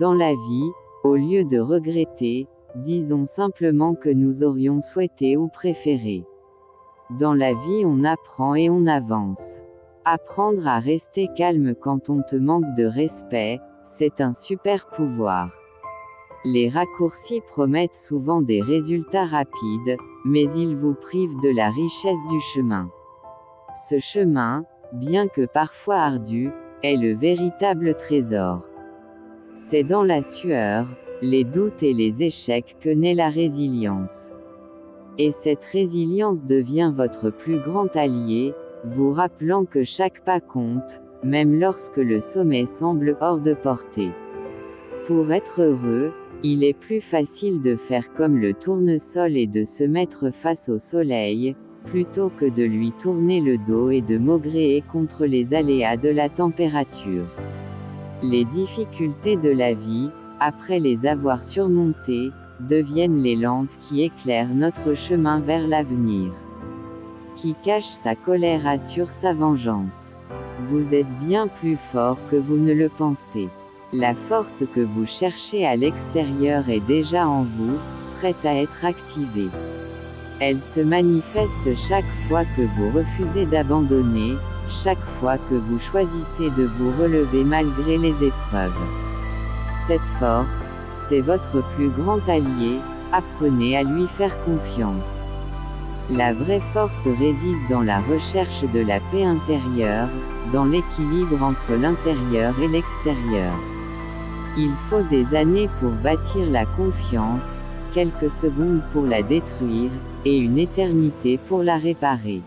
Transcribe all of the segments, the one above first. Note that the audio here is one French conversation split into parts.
Dans la vie, au lieu de regretter, disons simplement que nous aurions souhaité ou préféré. Dans la vie on apprend et on avance. Apprendre à rester calme quand on te manque de respect, c'est un super pouvoir. Les raccourcis promettent souvent des résultats rapides, mais ils vous privent de la richesse du chemin. Ce chemin, bien que parfois ardu, est le véritable trésor. C'est dans la sueur, les doutes et les échecs que naît la résilience. Et cette résilience devient votre plus grand allié, vous rappelant que chaque pas compte, même lorsque le sommet semble hors de portée. Pour être heureux, il est plus facile de faire comme le tournesol et de se mettre face au soleil, plutôt que de lui tourner le dos et de maugréer contre les aléas de la température. Les difficultés de la vie, après les avoir surmontées, deviennent les lampes qui éclairent notre chemin vers l'avenir. Qui cache sa colère assure sa vengeance. Vous êtes bien plus fort que vous ne le pensez. La force que vous cherchez à l'extérieur est déjà en vous, prête à être activée. Elle se manifeste chaque fois que vous refusez d'abandonner, chaque fois que vous choisissez de vous relever malgré les épreuves. Cette force, c'est votre plus grand allié, apprenez à lui faire confiance. La vraie force réside dans la recherche de la paix intérieure, dans l'équilibre entre l'intérieur et l'extérieur. Il faut des années pour bâtir la confiance, quelques secondes pour la détruire, et une éternité pour la réparer.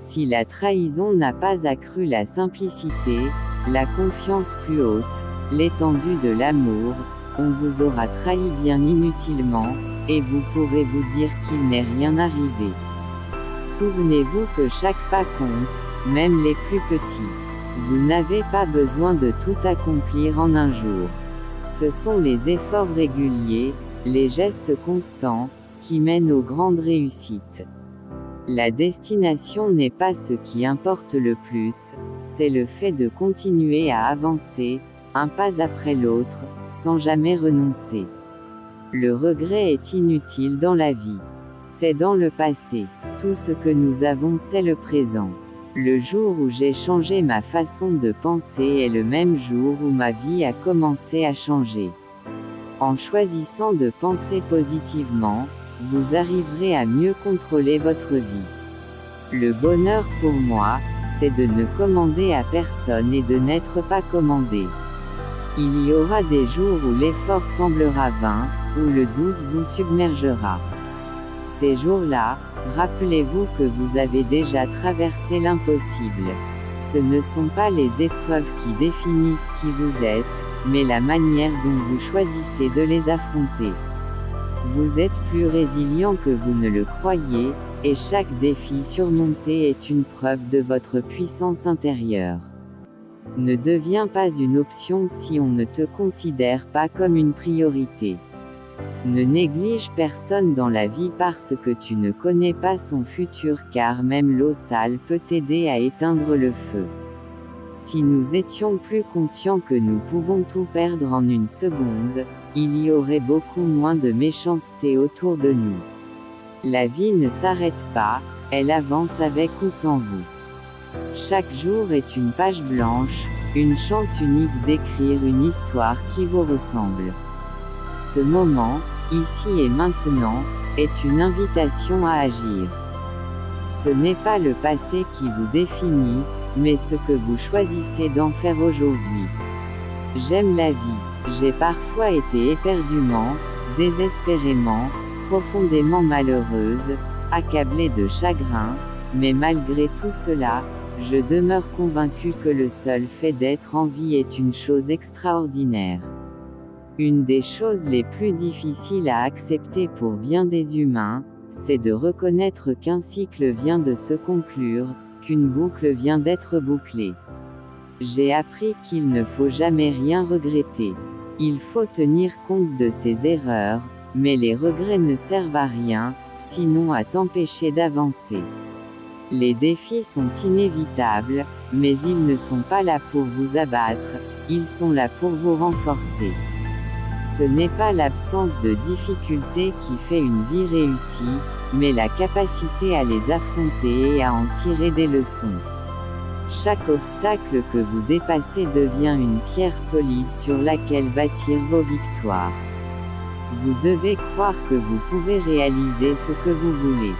Si la trahison n'a pas accru la simplicité, la confiance plus haute, l'étendue de l'amour, on vous aura trahi bien inutilement, et vous pourrez vous dire qu'il n'est rien arrivé. Souvenez-vous que chaque pas compte, même les plus petits. Vous n'avez pas besoin de tout accomplir en un jour. Ce sont les efforts réguliers, les gestes constants, qui mènent aux grandes réussites. La destination n'est pas ce qui importe le plus, c'est le fait de continuer à avancer, un pas après l'autre, sans jamais renoncer. Le regret est inutile dans la vie. C'est dans le passé. Tout ce que nous avons c'est le présent. Le jour où j'ai changé ma façon de penser est le même jour où ma vie a commencé à changer. En choisissant de penser positivement, vous arriverez à mieux contrôler votre vie. Le bonheur pour moi, c'est de ne commander à personne et de n'être pas commandé. Il y aura des jours où l'effort semblera vain, où le doute vous submergera. Ces jours-là, rappelez-vous que vous avez déjà traversé l'impossible. Ce ne sont pas les épreuves qui définissent qui vous êtes, mais la manière dont vous choisissez de les affronter. Vous êtes plus résilient que vous ne le croyez, et chaque défi surmonté est une preuve de votre puissance intérieure. Ne deviens pas une option si on ne te considère pas comme une priorité. Ne néglige personne dans la vie parce que tu ne connais pas son futur car même l'eau sale peut t'aider à éteindre le feu. Si nous étions plus conscients que nous pouvons tout perdre en une seconde, il y aurait beaucoup moins de méchanceté autour de nous. La vie ne s'arrête pas, elle avance avec ou sans vous. Chaque jour est une page blanche, une chance unique d'écrire une histoire qui vous ressemble. Ce moment, ici et maintenant, est une invitation à agir. Ce n'est pas le passé qui vous définit, mais ce que vous choisissez d'en faire aujourd'hui. J'aime la vie, j'ai parfois été éperdument, désespérément, profondément malheureuse, accablée de chagrin, mais malgré tout cela, je demeure convaincue que le seul fait d'être en vie est une chose extraordinaire. Une des choses les plus difficiles à accepter pour bien des humains, c'est de reconnaître qu'un cycle vient de se conclure, qu'une boucle vient d'être bouclée. J'ai appris qu'il ne faut jamais rien regretter. Il faut tenir compte de ses erreurs, mais les regrets ne servent à rien, sinon à t'empêcher d'avancer. Les défis sont inévitables, mais ils ne sont pas là pour vous abattre, ils sont là pour vous renforcer. Ce n'est pas l'absence de difficultés qui fait une vie réussie, mais la capacité à les affronter et à en tirer des leçons. Chaque obstacle que vous dépassez devient une pierre solide sur laquelle bâtir vos victoires. Vous devez croire que vous pouvez réaliser ce que vous voulez.